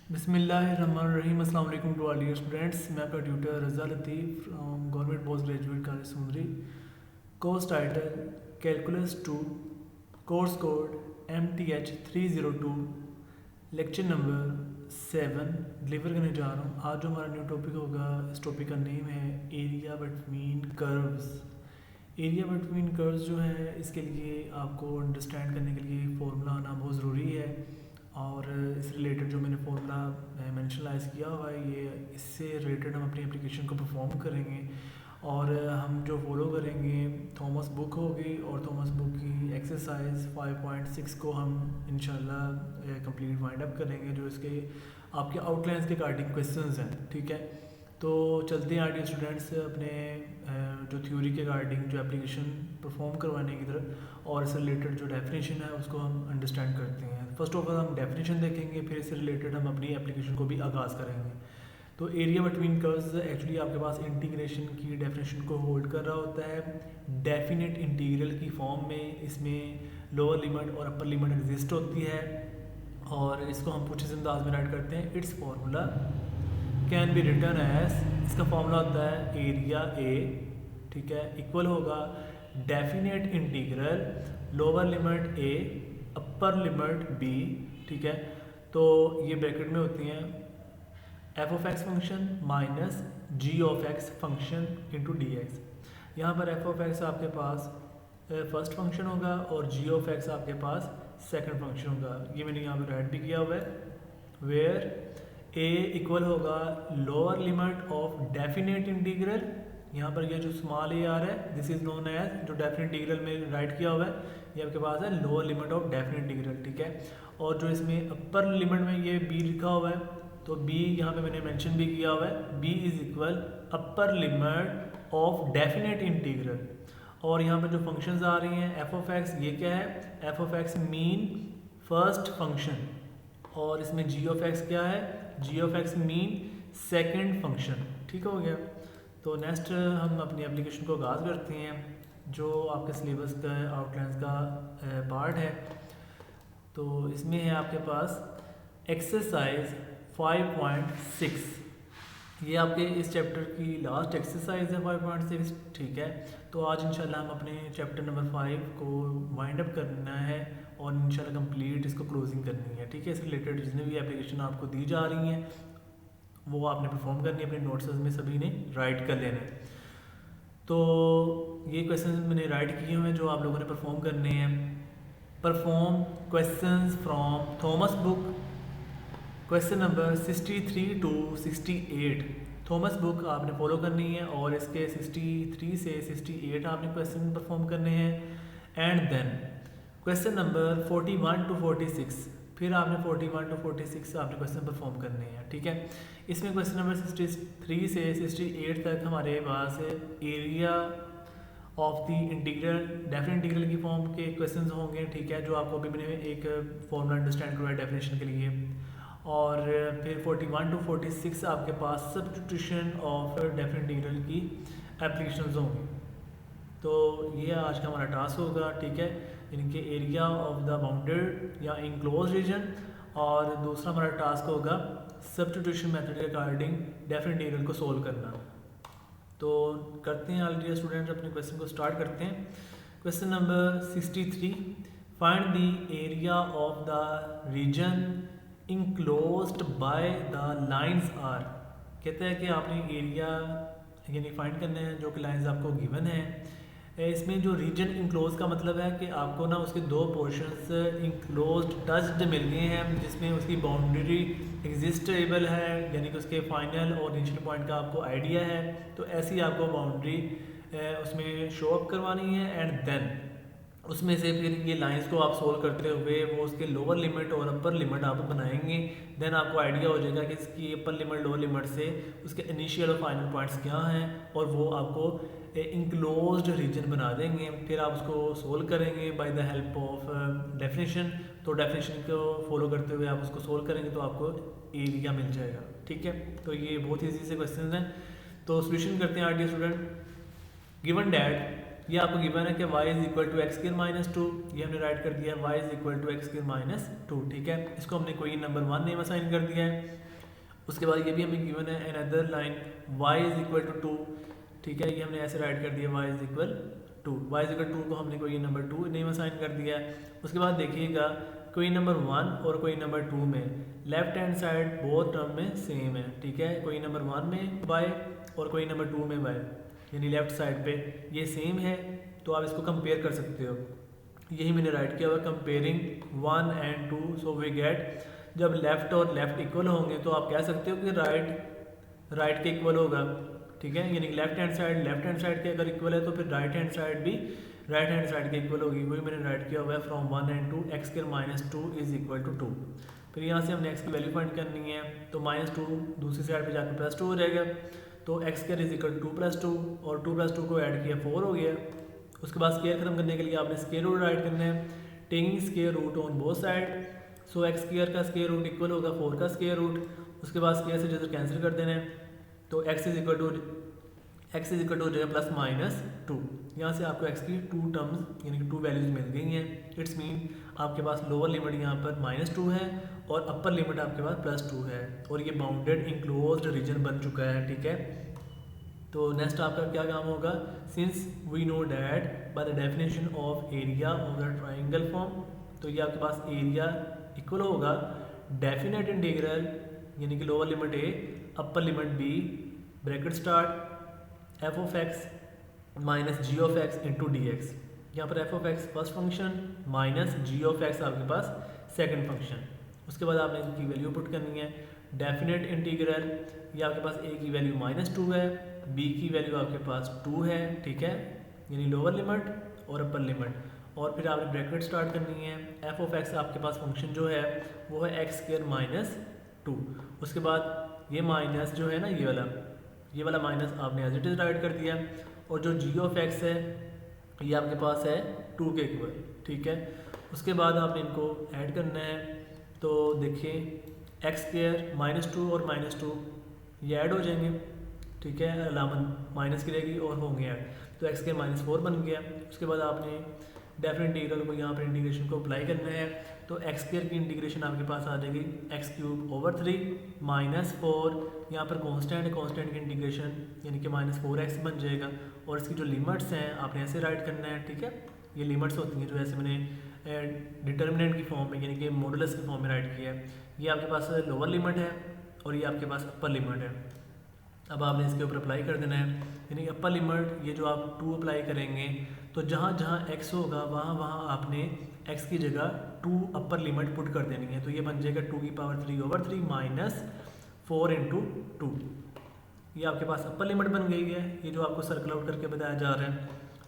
बिस्मिल्लाहिर्रहमानिर्रहीम। अस्सलाम वालेकुम टू ऑल डियर स्टूडेंट्स। मैं आपका tutor Raza Latif from government post graduate college Sundari. Course title calculus 2, course code MTH302, lecture number 7 deliver करने जा रहा हूँ। आज जो हमारा न्यू टॉपिक होगा, इस टॉपिक का नेम है area between curves. Area between curves जो है, इसके लिए आपको अंडरस्टैंड करने के लिए फॉर्मूला आना बहुत ज़रूरी है। और इस रिलेटेड जो मैंने फॉर्मूला मेंशनलाइज किया हुआ है, ये इससे रिलेटेड हम अपनी एप्लीकेशन को परफॉर्म करेंगे। और हम जो फॉलो करेंगे थॉमस बुक होगी, और थॉमस बुक की एक्सरसाइज 5.6 को हम इंशाल्लाह कंप्लीट वाइंड अप करेंगे, जो इसके आपके आउटलाइंस के अकॉर्डिंग क्वेश्चंस हैं। ठीक है, तो चलते हैं आर्टिस्ट स्टूडेंट्स अपने जो थ्योरी के अकॉर्डिंग जो एप्लीकेशन परफॉर्म करवाने की तरफ, और इससे रिलेटेड जो डेफिनेशन है उसको हम अंडरस्टैंड करते हैं। फर्स्ट ऑफ ऑल हम डेफिनेशन देखेंगे, फिर इससे रिलेटेड हम अपनी एप्लीकेशन को भी आगाज़ करेंगे। तो एरिया बिटवीन कर्व्स एक्चुअली आपके पास इंटीग्रेशन की डेफिनेशन को होल्ड कर रहा होता है डेफिनेट इंटीग्रल की फॉर्म में। इसमें लोअर लिमिट और अपर लिमिट एग्जिस्ट होती है, और इसको हम कुछ इस अंदाज में राइट करते हैं। It's formula can be written as, इसका फॉर्मूला होता है एरिया ए, ठीक है, इक्वल होगा definite integral lower limit A upper limit B. ठीक है, तो ये ब्रैकेट में होती हैं F of X function minus G of X function into D X. यहाँ पर एफ ऑफ एक्स आपके पास फर्स्ट फंक्शन होगा और जी ऑफ एक्स आपके पास सेकंड फंक्शन होगा। ये मैंने यहाँ पर राइट भी किया हुआ है, वेयर ए इक्वल होगा lower limit of definite integral. यहाँ पर ये जो स्मॉल ए आ रहा है, दिस इज नोन एज, जो डेफिनेट इंटीग्रल में राइट किया हुआ है, ये आपके पास है lower limit of definite integral. ठीक है, और जो इसमें अपर लिमिट में ये बी लिखा हुआ है, तो बी यहाँ पे मैंने मेंशन भी किया हुआ है, B is equal upper limit of definite integral. और यहाँ पे जो फंक्शंस आ रही हैं एफ ऑफ एक्स, ये क्या है, F of X mean first function, और इसमें जी ऑफ एक्स क्या है, G of X mean second function. ठीक हो गया, तो नेक्स्ट हम अपनी एप्लीकेशन को आगाज़ करते हैं, जो आपके सिलेबस का आउटलाइंस का पार्ट है। तो इसमें है आपके पास एक्सरसाइज 5.6, ये आपके इस चैप्टर की लास्ट एक्सरसाइज है 5.6। ठीक है, तो आज इंशाल्लाह हम अपने चैप्टर नंबर 5 को वाइंड अप करना है और इंशाल्लाह कंप्लीट इसको क्लोजिंग करनी है। ठीक है, इससे रिलेटेड जितनी भी एप्लीकेशन आपको दी जा रही हैं वो आपने परफॉर्म करनी है, अपने नोट्स में सभी ने राइट कर लेना है। तो ये क्वेश्चन मैंने राइट किए हुए हैं जो आप लोगों ने परफॉर्म करने हैं। Perform questions from Thomas book, question number 63 to 68। Thomas book आपने फॉलो करनी है, और इसके 63 से 68 आपने क्वेश्चन परफॉर्म करने हैं। And then question number 41 to 46, फिर आपने 41 टू 46 आपने क्वेश्चन परफॉर्म करने हैं। ठीक है, इसमें क्वेश्चन नंबर 63 से 68 तक हमारे पास area of the integral definite integral की फॉर्म के क्वेश्चंस होंगे। ठीक है, जो आपको अभी मैंने एक फॉर्मूला अंडरस्टैंड करवाया डेफिनेशन के लिए। और फिर 41 टू 46 आपके पास सब्स्टिट्यूशन ऑफ डेफिनेट इंटीग्रल की एप्लीकेशंस होंगी। तो ये आज का हमारा टास्क होगा। ठीक है, इनके एरिया ऑफ द बाउंडेड या इनक्लोज रीजन, और दूसरा हमारा टास्क होगा सब्स्टिट्यूशन मेथड के अकॉर्डिंग डेफिनेट इंटीग्रल को सोल्व करना। तो करते हैं ऑलरेडी स्टूडेंट्स, अपने क्वेश्चन को स्टार्ट करते हैं। Question number 63, find the area of the region enclosed by the lines are. कहते हैं कि आपने एरिया यानी फाइंड करना है जो कि लाइंस आपको गिवन है। इसमें जो रीजन इनक्लोज का मतलब है कि आपको ना उसके दो पोर्शंस इनक्लोज्ड टच्ड मिल गए हैं, जिसमें उसकी बाउंड्री एग्जिस्टेबल है, यानी कि उसके फाइनल और इनिशियल पॉइंट का आपको आइडिया है। तो ऐसी आपको बाउंड्री उसमें शो अप करवानी है, एंड देन उसमें से फिर ये लाइंस को आप सोल्व करते हुए वो उसके लोअर लिमिट और अपर लिमिट आप बनाएंगे। देन आपको आइडिया हो जाएगा कि इसकी अपर लिमिट लोअर लिमिट से उसके इनिशियल और फाइनल पॉइंट्स क्या हैं, और वो आपको इंक्लोज्ड रीजन बना देंगे। फिर आप उसको सोल्व करेंगे by the help of definition. तो डेफिनेशन को फॉलो करते हुए आप उसको सोल्व करेंगे तो आपको एरिया मिल जाएगा। ठीक है, तो ये बहुत ईजी से क्वेश्चन हैं। तो सोल्यूशन करते हैं are the student. Given that ये आपको गिवन है कि y is equal to X square minus two, ये हमने राइट कर दिया y is equal to X square minus two, ठीक है। इसको हमने कोई नंबर 1 नेम असाइन कर दिया है। उसके बाद ये भी हमें गिवन है another line y is equal to 2, ठीक है, ये हमने ऐसे राइट कर दिया y is equal to, y is equal to को हमने कोई नंबर 2 नेम असाइन कर दिया है। उसके बाद देखिएगा कोई नंबर 1 और कोई नंबर 2 में left hand side both term में सेम है, ठीक है। कोई नंबर 1 में y और कोई नंबर 2 में y, यानी लेफ्ट साइड पे ये सेम है, तो आप इसको कंपेयर कर सकते हो। यही मैंने राइट किया हुआ comparing 1 and 2, so we get जब लेफ्ट और लेफ्ट इक्वल होंगे तो आप कह सकते हो कि राइट के इक्वल होगा, ठीक है। यानी लेफ्ट हैंड साइड के अगर इक्वल है तो फिर राइट हैंड साइड भी राइट हैंड साइड के इक्वल होगी। वही मैंने राइट किया हुआ है from 1 and 2 X square minus 2 is equal to 2। फिर यहाँ से हमने एक्स की वैल्यू फाइंड करनी है, तो -2 दूसरी साइड पे जाकर +2 हो जाएगा, तो X square is equal to 2 + 2 और 2 + 2 को ऐड किया 4 हो गया। उसके बाद स्क्वायर खत्म करने के लिए आपने स्क्वायर रूट राइट करना है, taking square root on both side, so X square का स्क्वायर रूट इक्वल होगा 4 का स्क्वायर रूट। उसके बाद स्क्वायर से जैसे कैंसिल कर देना है, तो एक्स इज इक्वल टू हो जाएगा +-2। यहाँ से आपको एक्स की 2 टर्म्स यानी कि 2 वैल्यूज मिल गई हैं। इट्स मीन आपके पास लोअर लिमिट यहाँ पर -2 है और अपर लिमिट आपके पास +2 है, और ये बाउंडेड इंक्लोज्ड रीजन बन चुका है, ठीक है। तो नेक्स्ट आपका क्या काम होगा, since we know that by the definition of area of the triangle form, तो ये आपके पास एरिया इक्वल होगा डेफिनेट इंटीग्रल यानी कि lower limit a upper limit b bracket start f of x minus g of x into D X. यहाँ पर f of x first function minus g of x आपके पास second function. उसके बाद आपने इनकी value put करनी है, definite integral ये आपके पास a की वैल्यू -2 है, b की वैल्यू आपके पास 2 है, ठीक है, यानी लोअर लिमिट और अपर लिमिट, और फिर आपने ब्रैकेट स्टार्ट करनी है। f ऑफ x आपके पास फंक्शन जो है वो है एक्स स्क्वायर माइनस 2। उसके बाद ये माइनस जो है ना ये वाला माइनस आपने एज इट इज राइट कर दिया, और जो g ऑफ x है ये आपके पास है 2 के इक्वल, ठीक है। उसके बाद आपने इनको ऐड करना है, तो देखिए एक्स स्क्वायर -2 और -2 ये ऐड हो जाएंगे, ठीक है, अलामत माइनस की रहेगी और होंगे ऐड, तो एक्स स्क्वायर -4 बन गया। उसके बाद आपने डेफिनेट इंटीग्रल को यहाँ पर इंटीग्रेशन को अप्लाई करना है, तो एक्स स्क्वायर की इंटीग्रेशन आपके पास आ जाएगी x³ /3 -4, यहाँ पर कांस्टेंट की इंटीग्रेशन यानी कि -4x बन जाएगा, और इसकी जो लिमिट्स हैं आपने ऐसे राइट करना है, ठीक है। ये लिमिट्स होती हैं जो ऐसे मैंने डिटर्मिनेंट की फॉर्म में यानी कि मॉडुलस की फॉर्म में राइट किया है। ये आपके पास लोअर लिमिट है और ये आपके पास अपर लिमिट है। अब आपने इसके ऊपर अप्लाई कर देना है, यानी अपर लिमिट ये जो आप 2 अप्लाई करेंगे तो जहाँ जहाँ x होगा वहाँ आपने x की जगह 2 अपर लिमिट पुट कर देनी है, तो ये बन जाएगा 2⁵/3 माइनस 4 × 2। ये आपके पास अपर लिमिट बन गई है, ये जो आपको सर्कल आउट करके बताया जा रहा है।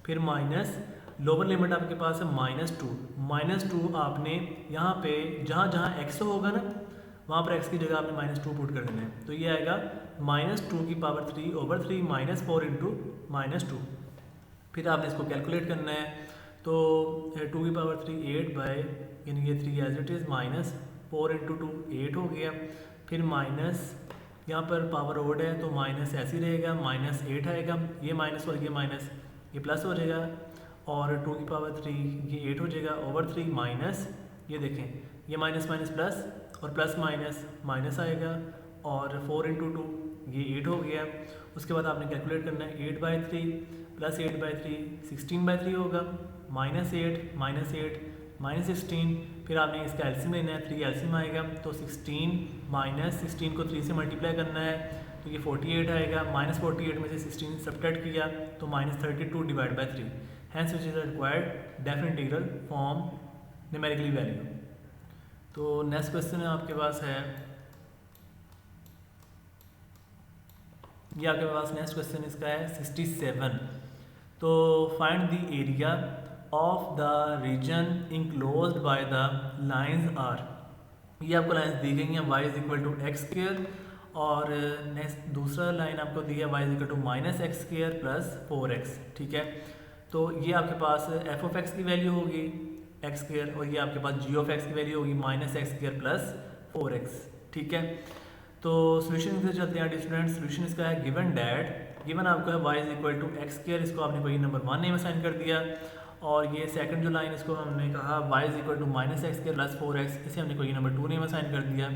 फिर माइनस लोअर लिमिट आपके पास है -2 आपने यहाँ पे जहाँ जहाँ x होगा ना वहाँ पर x की जगह आपने -2 पुट कर देना है, तो ये आएगा -2⁵3/3 माइनस 4 × -2। फिर आपने इसको कैलकुलेट करना है, तो 2⁵3 8 बाय यानी कि 3 एज इट इज़ -4 × 2 8 हो गया। फिर माइनस यहाँ पर पावर ओड है तो माइनस ऐसे ही रहेगा, -8 आएगा, ये माइनस और ये माइनस ये प्लस हो जाएगा, और 2⁵3 ये 8 हो जाएगा /3 माइनस ये देखें ये माइनस प्लस और प्लस माइनस आएगा, और 4 × 2 ये 8 हो गया। उसके बाद आपने कैलकुलेट करना है 8/3 + 8/3 16/3 होगा, -8 -16, फिर आपने इसका एलसीएम लेना है, 3 एलसीएम आएगा, तो 16 को 3 से मल्टीप्लाई करना है तो ये 48 आएगा, -48 में से 16 सब्ट्रैक्ट किया तो -32/3, hence which is required definite integral form numerically value. तो नेक्स्ट क्वेश्चन है आपके पास है ये आपके पास नेक्स्ट क्वेश्चन इसका है 67। तो find the area of the region enclosed by the lines are. ये आपको लाइंस दी गई हैं y = x², और नेक्स्ट दूसरा लाइन आपको दी है y = -x² + 4x, ठीक है। तो ये आपके पास f ऑफ x की वैल्यू होगी x², और ये आपके पास g ऑफ x की वैल्यू होगी -x² + 4x, ठीक है। तो सोल्यूशन से चलते हैं स्टूडेंट। सोल्यूशन इसका है गिवन डैट गिवन आपको है y is equal to X square, इसको आपने कोई नंबर 1 नेम असाइन कर दिया, और ये सेकंड जो लाइन इसको हमने कहा y is equal to minus X square plus 4x, इसे हमने कोई नंबर 2 नेम असाइन कर दिया।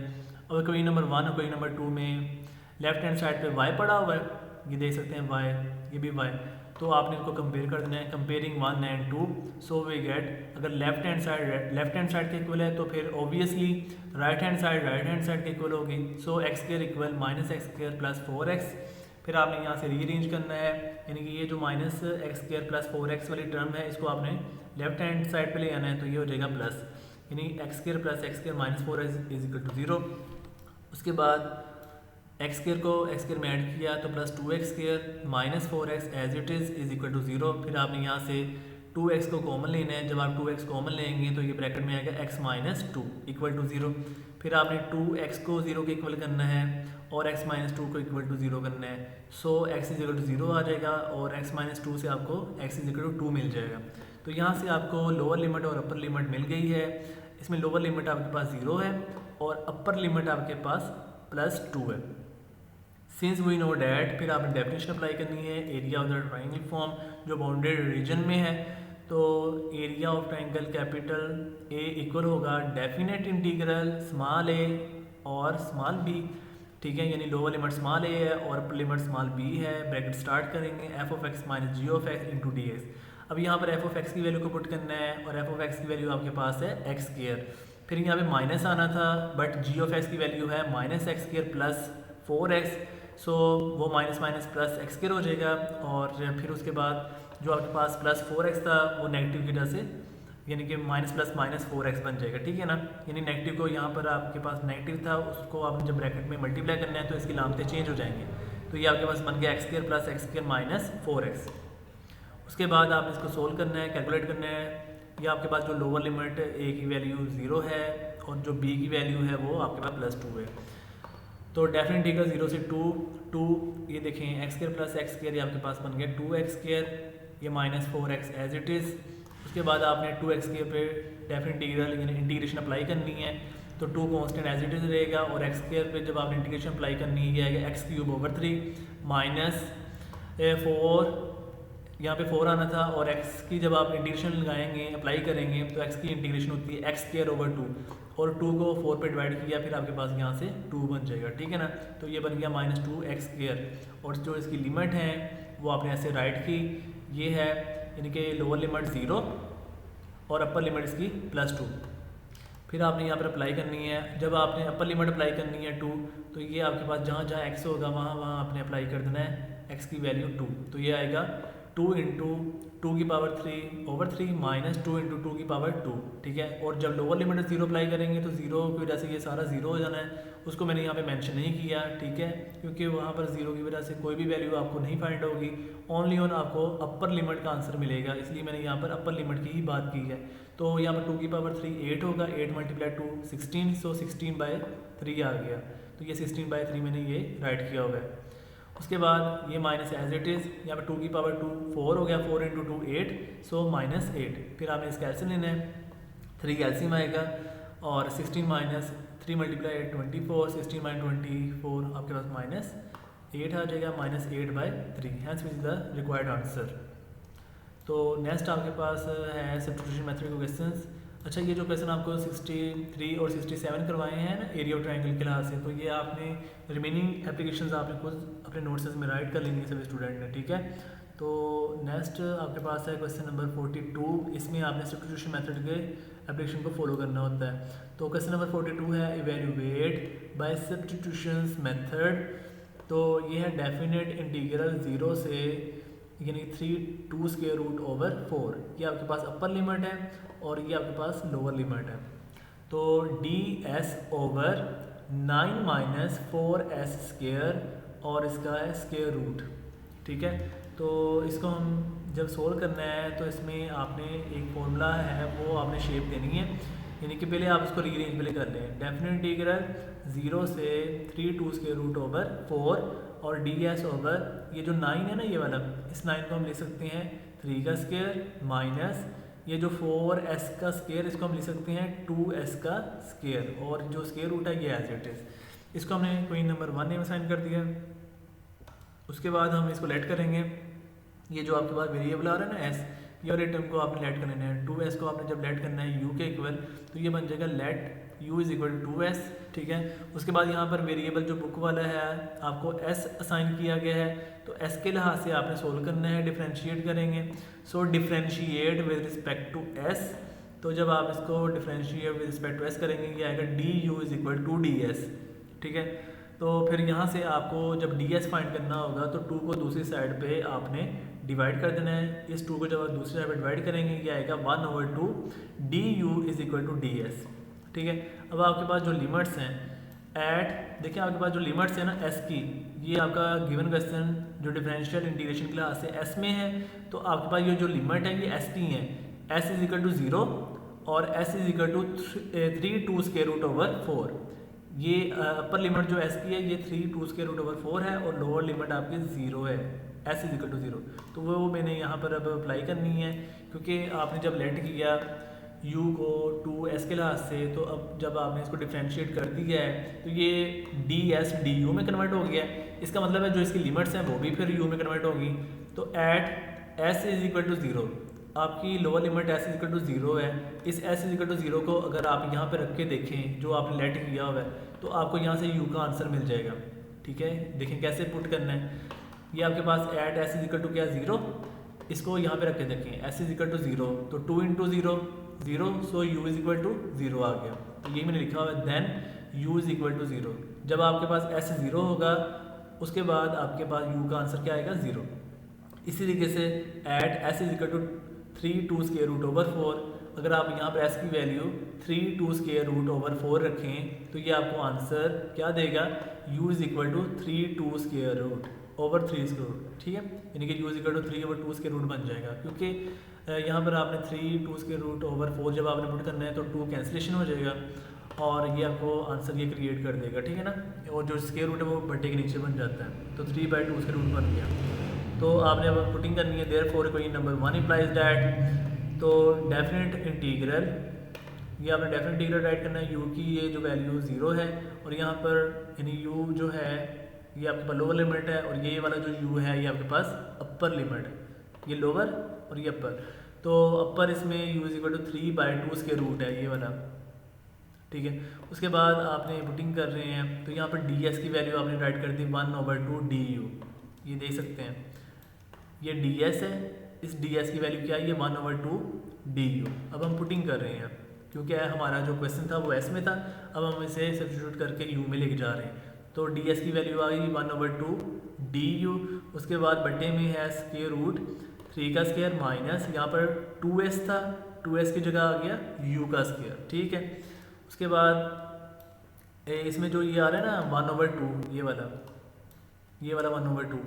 और कोई नंबर 1 और कोई नंबर 2 में लेफ्ट हैंड साइड पे y पड़ा हुआ है, ये देख सकते हैं y, ये भी y, तो आपने इसको कंपेयर कर देना है, comparing 1 and 2, so we get अगर लेफ्ट हैंड साइड के इक्वल है तो फिर ऑब्वियसली राइट हैंड साइड के इक्वल होगी। So X square equal minus X square plus 4x, फिर आपने यहाँ से रीअरेंज करना है, यानी कि ये जो minus X square plus 4x वाली टर्म है इसको आपने लेफ्ट हैंड साइड पे ले आना है, तो ये हो जाएगा प्लस, यानी X square plus X square minus 4x is equal to 0। उसके बाद एक्स स्क्वायर को एक्स स्क्वायर में ऐड किया तो plus 2x square minus 4x as it is equal to 0। फिर आपने यहाँ से 2x को कॉमन लेना है, जब आप 2x कॉमन लेंगे तो ये ब्रैकेट में आएगा x माइनस 2 इक्वल टू 0। फिर आपने 2x को 0 के इक्वल करना है और x माइनस 2 को इक्वल टू 0 करना है, सो x इज इक्वल टू 0 आ जाएगा और x माइनस 2 से आपको x इज इक्वल टू 2 मिल जाएगा। तो यहाँ से आपको लोअर लिमिट और अपर लिमिट मिल गई है। इसमें लोअर लिमिट आपके पास 0 है और अपर लिमिट आपके पास प्लस 2 है। सिंस वी नो डैट, फिर आपने डेफिनेशन अप्लाई करनी है area of the triangle form जो बाउंडेड रीजन में है, तो area of triangle capital A equal होगा डेफिनेट इंटीग्रल स्मॉल ए और स्मॉल बी, ठीक है, यानी लोअर लिमिट स्मॉल ए है और अपर लिमिट स्मॉल बी है। ब्रैकेट स्टार्ट करेंगे F of X minus G of X into D X. अब यहाँ पर एफ ऑफ एक्स की वैल्यू को पुट करना है और एफ ऑफ एक्स की वैल्यू आपके पास है एक्स स्क्वायर, फिर यहाँ पे माइनस आना था बट जी ऑफ एक्स की वैल्यू है minus X square plus 4x, सो वो minus minus plus X square हो जाएगा। और फिर उसके बाद जो आपके पास प्लस 4x था वो नेगेटिव की वजह से यानी कि माइनस प्लस माइनस 4x बन जाएगा, ठीक है ना, यानी नेगेटिव को यहाँ पर आपके पास नेगेटिव था उसको आपने जब ब्रैकेट में मल्टीप्लाई करना है तो इसकी लामतें चेंज हो जाएंगी, तो ये आपके पास बन गया x square plus X square minus 4x। उसके बाद आपने इसको सोल्व करना है, कैलकुलेट करना है, ये आपके पास जो लोअर लिमिट ए की वैल्यू 0 है और जो बी की वैल्यू है वो आपके पास प्लस 2 है। तो डेफिनेट इंटीग्रल 0 से 2, ये देखें x square plus X square ये आपके पास बन गया 2x स्क्वायर, ये minus 4x as it is. उसके बाद आपने 2x स्क्वायर पे डेफिनेट इंटीग्रल यानी इंटीग्रेशन अप्लाई करनी है, तो 2 कांस्टेंट एज इट इज़ रहेगा और एक्स स्क्वायर पे जब आपने इंटीग्रेशन अप्लाई करनी है ये आएगा एक्स क्यूब ओवर 3 माइनस 4, यहाँ पे 4 आना था और x की जब आप इंटीग्रेशन लगाएंगे अप्लाई करेंगे तो x की इंटीग्रेशन होती है एक्स स्क्वायर ओवर 2 और 2 को 4 पे डिवाइड किया फिर आपके पास यहाँ से 2 बन जाएगा, ठीक है ना, तो ये बन गया माइनस 2x स्क्वायर। और जो इसकी लिमिट है वो आपने ऐसे राइट की, ये है यानी कि लोअर लिमिट 0 और अपर लिमिट इसकी प्लस 2। फिर आपने यहाँ पर अप्लाई करनी है, जब आपने अपर लिमिट अप्लाई करनी है 2 तो ये आपके पास जहाँ जहाँ x होगा वहाँ आपने अप्लाई कर देना है x की वैल्यू 2, तो ये आएगा 2 इंटू 2 की पावर 3 ओवर 3 माइनस 2 इंटू 2 की पावर 2, ठीक है। और जब लोअर लिमिट 0 अप्लाई करेंगे तो 0 की वजह से ये सारा 0 हो जाना है, उसको मैंने यहाँ पे मेंशन नहीं किया, ठीक है, क्योंकि वहाँ पर 0 की वजह से कोई भी वैल्यू आपको नहीं फाइंड होगी, ओनली ऑन आपको अपर लिमिट का आंसर मिलेगा, इसलिए मैंने यहाँ पर अपर लिमिट की ही बात की है। तो यहाँ पर 2 की पावर 3 8 होगा, 8 मल्टीप्लाई 2 16, सो 16/3 आ गया, तो ये 16/3 मैंने ये राइट किया हुआ है। उसके बाद ये माइनस एज इट इज़, यहाँ पे 2 की पावर 2 4 हो गया, 4 इंटू 2 8, सो माइनस 8। फिर आपने इसका एल्सियम लेना है, 3 एल्सियम आएगा और 16 माइनस 3 मल्टीप्लाई 24, 16 माइनस 24 आपके पास माइनस 8 आ जाएगा, minus 8/3, hence which is the required answer. तो नेक्स्ट आपके पास है सब्स्टिट्यूशन मेथड के क्वेश्चंस। अच्छा, ये जो क्वेश्चन आपको 63 और 67 करवाए हैं ना एरिया ऑफ ट्रायंगल के लिहाज से, तो ये आपने रिमेनिंग एप्लीकेशंस आपने खुद अपने नोट्स में राइट कर लेंगे सभी स्टूडेंट ने, ठीक है। तो नेक्स्ट आपके पास है क्वेश्चन नंबर 42, इसमें आपने सब्स्टिट्यूशन मेथड के एप्लीकेशन को फॉलो करना होता है। तो क्वेश्चन नंबर 42 है इवेल्युएट बाय सब्स्टिट्यूशंस मेथड, तो ये है डेफिनेट इंटीग्रल 0 से यानी 3 स्क्वायर रूट ओवर 4, ये आपके पास अपर लिमिट है और ये आपके पास लोअर लिमिट है। तो ds over 9 minus 4s square और इसका है स्क्वायर रूट, ठीक है। तो इसको हम जब सोल्व करना है तो इसमें आपने एक फॉर्मूला है वो आपने शेप देनी है, यानी कि पहले आप इसको रीअरेंज पहले कर लें, डेफिनेट इंटीग्रल 0 से 3 स्क्वायर रूट ओवर 4 और ds ओवर ये जो 9 है ना ये वाला, इस 9 को हम लिख सकते हैं 3 का स्क्वायर माइनस ये जो 4s का स्क्वायर इसको हम लिख सकते हैं 2s का स्क्वायर और जो स्क्वायर रूट है ये एज इट इज़, इसको हमने कोई नंबर 1 नेम असाइन कर दिया। उसके बाद हम इसको लेट करेंगे, ये जो आपके पास वेरिएबल आ रहा है ना एस, ये वाले टर्म को आपने लेट करना है, 2s को आपने जब लेट करना है u के इक्वल, तो ये बन जाएगा let u is equal to 2s, ठीक है। उसके बाद यहाँ पर वेरिएबल जो बुक वाला है आपको s असाइन किया गया है, तो s के लिहाज से आपने सोल्व करना है, डिफ्रेंशिएट करेंगे। So differentiate with respect to s, तो जब आप इसको differentiate with respect to s करेंगे ये आएगा du is equal to ds, ठीक है। तो फिर यहाँ से आपको जब ds फाइंड करना होगा तो 2 को दूसरी साइड पे आपने डिवाइड कर देना है। इस 2 को जब आप दूसरी साइड पे डिवाइड करेंगे ये आएगा 1/2 du is equal to ds, ठीक है। अब आपके पास जो लिमिट्स हैं एट, देखिए आपके पास जो लिमिट्स है ना s की, ये आपका गिवन क्वेश्चन जो डिफरेंशियल इंटीग्रेशन के लिहाज से s में है, तो आपके पास ये जो लिमिट है ये s की है, s इज इक्वल टू 0 और s is equal to 3 2 square root over 4। ये अपर लिमिट जो s की है ये 3 2 स्क्वायर रूट ओवर 4 है और लोअर लिमिट आपकी 0 है, s इज इक्वल टू 0। तो वो मैंने यहाँ पर अब अप्लाई करनी है, क्योंकि आपने जब लेट किया u को 2s के लिहाज से, तो अब जब आपने इसको डिफ्रेंशिएट कर दिया है तो ये ds du में कन्वर्ट हो गया है। इसका मतलब है जो इसकी लिमिट्स हैं वो भी फिर u में कन्वर्ट होगी। तो at s is equal to 0, आपकी lower limit s is equal to 0 है। इस s इज इक्वल टू 0 को अगर आप यहाँ पे रख के देखें जो आपने लेट किया हुआ है, तो आपको यहाँ से u का आंसर मिल जाएगा, ठीक है। देखें कैसे पुट करना है, ये आपके पास at s is equal to क्या 0, इसको यहाँ पे रख के देखें s इज इक्वल टू 0, तो 2 into 0 0, so u is equal to 0 आ गया। तो ये मैंने लिखा हुआ है then u is equal to 0। जब आपके पास s 0 होगा उसके बाद आपके पास u का आंसर क्या आएगा 0। इसी तरीके से at s is equal to 3 2 square root over 4, अगर आप यहाँ पर s की वैल्यू 3 2 स्क्वायर रूट ओवर 4 रखें तो ये आपको आंसर क्या देगा, u is equal to 3 2 square root over 3 square root, ठीक है। यानी कि u is equal to 3 over 2 square root बन जाएगा, क्योंकि यहाँ पर आपने 3 2 स्क्वायर रूट ओवर 4 जब आपने पुट करना है तो 2 कैंसिलेशन हो जाएगा और ये आपको आंसर ये क्रिएट कर देगा, ठीक है ना। और जो स्क्वायर रूट है वो बट्टे के नीचे बन जाता है, तो 3/2 स्क्वायर रूट बन गया। तो आपने अब पुटिंग करनी है, देयरफॉर कोई नंबर 1 इम्प्लाइज दैट, तो डेफिनेट इंटीग्रल, ये आपने डेफिनेट इंटीग्रल राइट करना है, u की ये जो वैल्यू 0 है और यहाँ पर यानी u जो है ये आपके पास लोअर लिमिट है और ये वाला जो u है ये आपके पास अपर लिमिट है, ये लोअर और ये अपर। तो अपर इसमें u is equal to 3/2 square root है ये वाला, ठीक है। उसके बाद आपने पुटिंग कर रहे हैं तो यहाँ पर ds की वैल्यू आपने राइट कर दी 1/2 du, ये देख सकते हैं ये ds है, इस ds की वैल्यू क्या है, ये 1/2 du। अब हम पुटिंग कर रहे हैं क्योंकि हमारा जो क्वेश्चन था वो s में था, अब हम इसे सब्स्टिट्यूट करके u में लेके जा रहे हैं। तो ds की वैल्यू आ गई 1/2 du, उसके बाद बट्टे में है स्क्वायर रूट 3 का स्क्वायर माइनस यहाँ पर 2s था, 2s की जगह आ गया u का स्क्वायर, ठीक है। उसके बाद इसमें जो ये आ रहा है ना 1/2 ये वाला 1/2,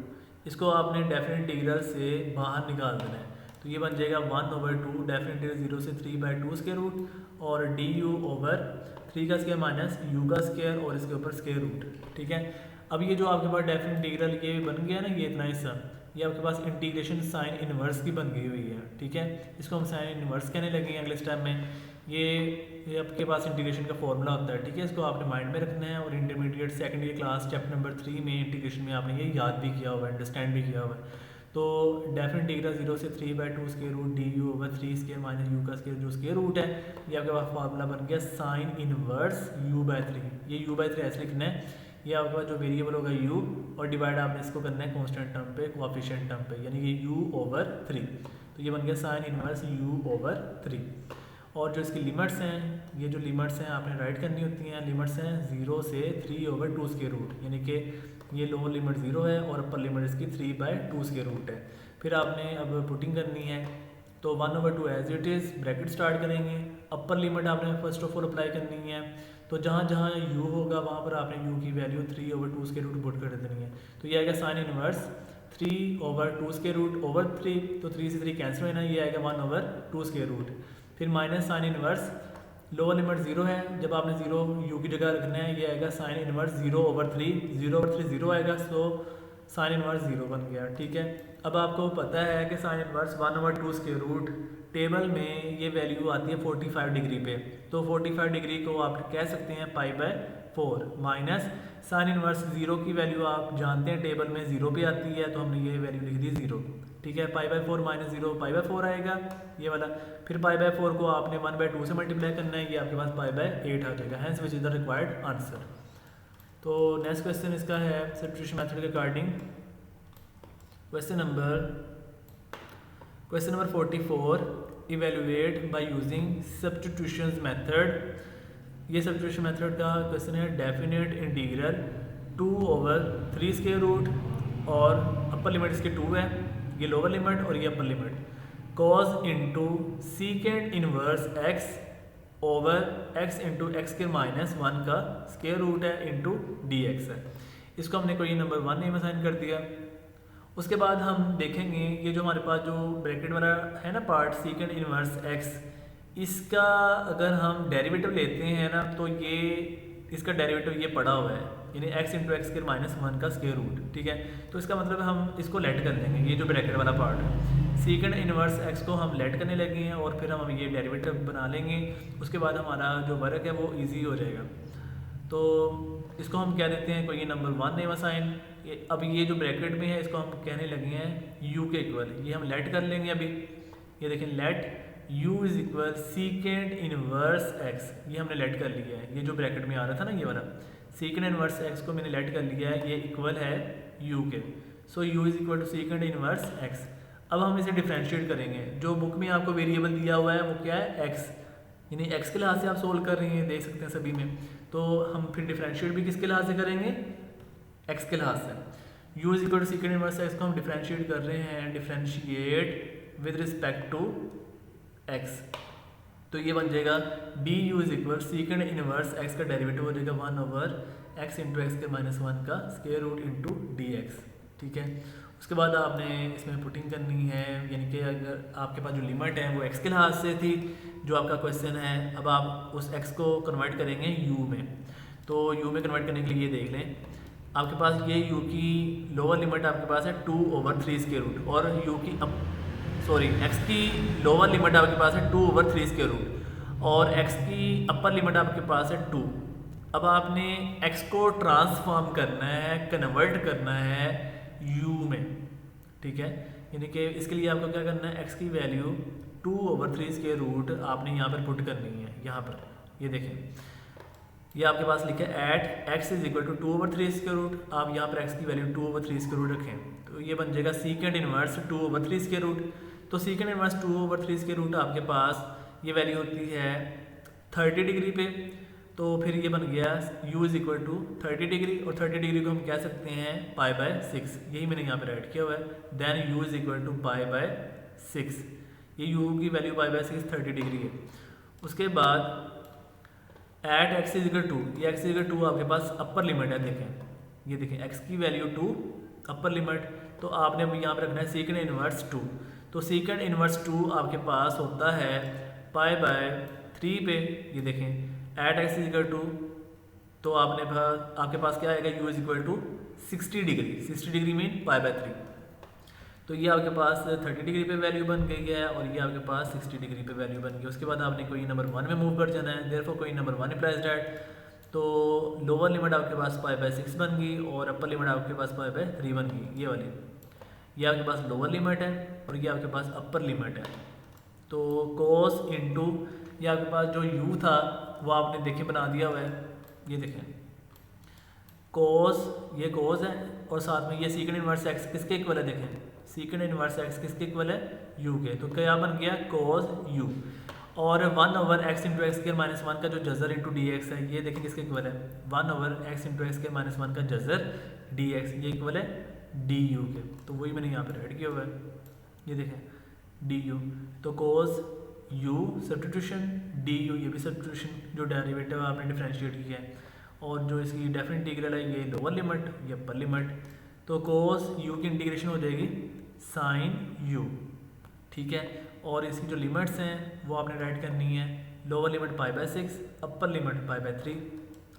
इसको आपने डेफिनेट इंटीग्रल से बाहर निकाल देना है, तो ये बन जाएगा 1/2 डेफिनेट इंटीग्रल 0 से 3/2 स्क्वायर रूट और du ओवर 3 का स्क्वायर माइनस u का स्क्वायर और इसके ऊपर स्क्वायर रूट, ठीक है। अब ये जो आपके पास डेफिनेट इंटीग्रल ये बन गया ना, ये इतना हिस्सा ये आपके पास इंटीग्रेशन साइन इनवर्स की बन गई हुई है, ठीक है। इसको हम साइन इनवर्स कहने लगेंगे अगले स्टेप में। ये आपके पास इंटीग्रेशन का फॉर्मूला होता है, ठीक है। इसको आपने माइंड में रखना है और intermediate second year class chapter number 3 में इंटीग्रेशन में आपने ये याद भी किया हुआ है, अंडरस्टैंड भी किया हुआ है। तो डेफिनेट इंटीग्रल 0 से 3/2 square root du over 3 square minus u का स्क्वायर जो स्क्वायर रूट है, ये आपके पास फार्मूला बन गया साइन इनवर्स u/3। ये u/3 ऐसे लिखना है, ये आपके पास जो वेरिएबल होगा u और डिवाइड आपने इसको करना है कांस्टेंट टर्म पे, कोएफिशिएंट टर्म पे, यानी ये u ओवर 3। तो ये बन गया साइन इनवर्स u ओवर 3। और जो इसकी लिमिट्स हैं, ये जो लिमिट्स हैं आपने राइट करनी होती हैं, लिमिट्स हैं 0 से 3/2 स्क्वायर रूट, यानी कि ये लोअर लिमिट 0 है और अपर लिमिट इसकी 3/2 स्क्वायर रूट है। फिर आपने अब पुटिंग करनी है, तो 1/2 as it is bracket start करेंगे, अपर लिमिट आपने फर्स्ट ऑफ ऑल अप्लाई करनी है, तो जहाँ जहाँ u होगा वहाँ पर आपने u की वैल्यू 3/2 स्क्वायर रूट पुट कर देनी है। तो ये आएगा sine inverse 3/2 square root over 3, तो 3 से 3 कैंसिल होना, ये आएगा 1/2 स्क्वायर रूट। फिर minus sine inverse lower limit 0 है, जब आपने 0 u की जगह रखना है, ये आएगा साइन इनवर्स 0/3, 0/3 0 आएगा, सो साइन इनवर्स 0 बन गया, ठीक है। अब आपको पता है कि sine inverse 1/2 square root table में ये वैल्यू आती है 45 डिग्री पे, तो 45 डिग्री को आप कह सकते हैं पाई/4 4 माइनस साइन इनवर्स 0 की वैल्यू आप जानते हैं टेबल में 0 पे आती है, तो हमने ये वैल्यू लिख दी 0। ठीक है, pi by 4 minus 0 pi by 4 आएगा ये वाला। फिर पाई बाय 4 को आपने 1/2 से मल्टीप्लाई करना है, ये आपके पास पाई बाय 8 आ जाएगा। Hence which is the required answer. तो नेक्स्ट क्वेश्चन इसका है सब्स्टिट्यूशन मेथड के according. Question number 44, evaluate by using substitution method. ये सब्स्टिट्यूशन मेथड का क्वेश्चन है। डेफिनेट इंटीग्रल 2/3 स्क्वायर रूट और अपर लिमिट इसके 2 है, ये लोअर लिमिट और ये upper limit, cause into सीकेंड inverse x over x into x के -1 का स्क्वायर रूट है इंटू डी एक्स है। इसको हमने कोई नंबर 1 नेम असाइन कर दिया। उसके बाद हम देखेंगे ये जो हमारे पास जो ब्रैकेट वाला है ना पार्ट सीकेंड इनवर्स एक्स, इसका अगर हम डेरिवेटिव लेते हैं ना तो ये इसका डेरिवेटिव ये पड़ा हुआ है, यानी x इंटू एक्स के -1 का स्क्वायर रूट। ठीक है, तो इसका मतलब हम इसको लेट कर देंगे, ये जो ब्रैकेट वाला पार्ट है सीकेंड इनवर्स x को हम लेट करने लगे हैं और फिर हम ये डेरिवेटिव बना लेंगे। उसके बाद हमारा जो वर्क है वो ईजी हो जाएगा। तो इसको हम क्या देते हैं, कोई ये नंबर 1 नेम असाइन। अब ये जो ब्रैकेट में है इसको हम कहने लगे हैं u के इक्वल, ये हम लेट कर लेंगे अभी। ये देखें let u is equal secant inverse x, ये हमने लेट कर लिया है। ये जो ब्रैकेट में आ रहा था ना ये वाला सीकेंड इनवर्स x को मैंने लेट कर लिया है, ये इक्वल है u के। So u is equal to secant inverse x। अब हम इसे डिफ्रेंशिएट करेंगे। जो बुक में आपको वेरिएबल दिया हुआ है वो क्या है, x, यानी x के लिहाज से आप सोल्व कर रही हैं, देख सकते हैं सभी में। तो हम फिर डिफ्रेंशिएट भी किसके लिहाज से करेंगे, x के लिहाज से। u is equal to secant inverse x को हम डिफ्रेंशिएट कर रहे हैं, differentiate with respect to x। तो ये बन जाएगा du is equal secant inverse x का डेरिवेटिव हो जाएगा 1/x इंटू एक्स के -1 का square root into D x. ठीक है, उसके बाद आपने इसमें पुटिंग करनी है, यानी कि अगर आपके पास जो लिमिट है वो x के लिहाज से थी जो आपका क्वेश्चन है, अब आप उस x को कन्वर्ट करेंगे u में। तो u में कन्वर्ट करने के लिए ये देख लें, आपके पास ये u की लोअर लिमिट आपके पास है 2/3 स्क्वायर रूट और u की x की लोअर लिमिट आपके पास है 2/3 स्क्वायर रूट और x की अपर लिमिट आपके पास है 2। अब आपने x को ट्रांसफॉर्म करना है, कन्वर्ट करना है u में। ठीक है, यानी कि इसके लिए आपको क्या करना है, x की वैल्यू 2/3 स्क्वायर रूट आपने यहाँ पर पुट करनी है। यहाँ पर ये देखें, ये आपके पास लिखा है at x is equal to 2/3 square root. आप यहाँ पर x की वैल्यू 2/3 स्क्वायर रूट रखें, तो ये बन जाएगा सीकेंड इनवर्स 2/3 स्क्वायर रूट। तो सीकेंड इनवर्स 2/3 स्क्वायर रूट आपके पास ये वैल्यू होती है 30 डिग्री पे। तो फिर ये बन गया u is equal to 30 degree और 30 डिग्री को हम कह सकते हैं π/6, यही मैंने यहाँ पे ऐड किया हुआ है। Then u is equal to π/6, ये u की वैल्यू π/6 30 डिग्री है। उसके बाद at x is equal to, ये x इज इक्वल टू आपके पास अपर लिमिट है। देखें, ये देखें x की वैल्यू 2 अपर लिमिट, तो आपने अभी यहाँ पर रखना है सीकेंड इनवर्स 2। तो सीकेंड इनवर्स 2 आपके पास होता है π/3 पे। ये देखें at x is equal to, तो आपके पास क्या आएगा, u is equal to 60 degree. 60 degree mean π/3। तो ये आपके पास 30 डिग्री पे वैल्यू बन गई है और ये आपके पास 60 डिग्री पे वैल्यू बन गई। उसके बाद आपने कोई नंबर 1 में मूव कर जाना है, देयरफॉर कोई नंबर 1 अप्लाइज दैट। तो लोअर लिमिट आपके पास π/6 बन गई और अपर लिमिट आपके पास π/3 बन गई, ये वाली। ये आपके पास लोअर लिमिट है और ये आपके पास अपर लिमिट है। तो cos इंटू ये आपके पास जो u था वो आपने देखे बना दिया हुआ है। ये देखें cos, ये cos है और साथ में ये सीकेंड इनवर्स x किसके इक्वल है, देखें सीकेंड इनवर्स x किसके इक्वल है, u के। तो क्या बन गया cos u और 1/x इंटू एक्स स्क्वायर -1 का जो जजर इंटू डी एक्स है, ये देखें किसके इक्वल है, 1/x इंटू एक्स स्क्वायर -1 का जजर डी एक्स, ये इक्वल है डी यू के। तो वही मैंने यहाँ पर ऐड किया हुआ है, ये देखें डी यू। तो cos u substitution, D you ये भी सब्स्टिट्यूशन, जो डेरिवेटिव आपने डिफरेंशिएट किया है। और जो इसकी डेफिनेट इंटीग्रल है ये लोअर लिमिट, ये अपर लिमिट। तो cos u की इंटीग्रेशन हो जाएगी sin u। ठीक है, और इसकी जो लिमिट्स हैं वो आपने राइट करनी है, लोअर लिमिट π/6, अपर लिमिट π/3।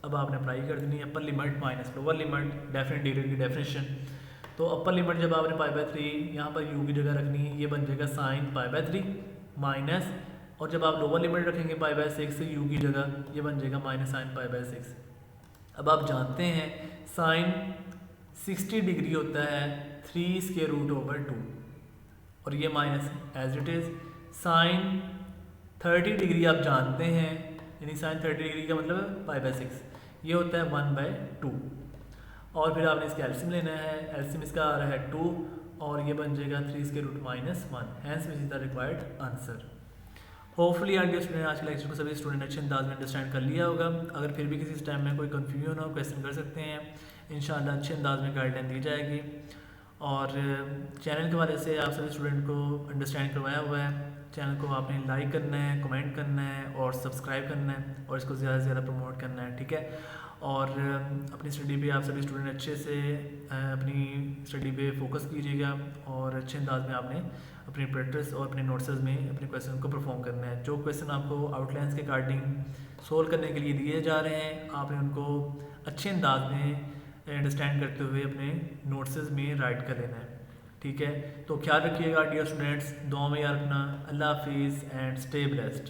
अब आपने अप्लाई कर देनी है upper limit minus lower limit, definite integral की डेफिनेशन। तो अपर लिमिट जब आपने π/3 यहाँ पर u की जगह रखनी है, ये बन जाएगा sin π/3 माइनस, और जब आप लोअर लिमिट रखेंगे π/6 से u की जगह, ये बन जाएगा माइनस sin π/6। अब आप जानते हैं साइन 60 डिग्री होता है 3√/2 और ये minus as it is. Sine 30 degree आप जानते हैं, यानी साइन 30 डिग्री का मतलब π/6, ये होता है 1/2। और फिर आपने इसका एलसीएम लेना है, एलसीएम इसका आ रहा है 2 और ये बन जाएगा 3√-1, hence which is the required answer. Hopefully our dear student आज के लेक्चर को सभी स्टूडेंट अच्छे अंदाज में अंडरस्टैंड कर लिया होगा। अगर फिर भी किसी टाइम में कोई कन्फ्यूजन हो क्वेश्चन कर सकते हैं, इंशाल्लाह अच्छे अंदाज में गाइडलाइन दी जाएगी। और चैनल के हवाले से आप सभी स्टूडेंट को अंडरस्टैंड करवाया हुआ है। चैनल को आपने लाइक करना है, कमेंट करना है और सब्सक्राइब करना है और इसको ज़्यादा से ज़्यादा प्रमोट करना है, ठीक है। और अपनी स्टडी पे आप सभी स्टूडेंट अच्छे से अपनी स्टडी पे फोकस कीजिएगा और अच्छे अंदाज में आपने अपनी प्रैक्टिस और अपने नोट्स में अपने क्वेश्चन को परफॉर्म करना है। जो क्वेश्चन आपको आउटलाइंस के अकॉर्डिंग सोल्व करने के लिए दिए जा रहे हैं, आपने उनको अच्छे अंदाज में अंडरस्टैंड करते हुए अपने नोट्स में राइट कर लेना है, ठीक है। तो ख्याल रखिएगा डियर स्टूडेंट्स, दुआ में याद रखना। अल्लाह हाफिज़ एंड स्टे ब्लेस्ड।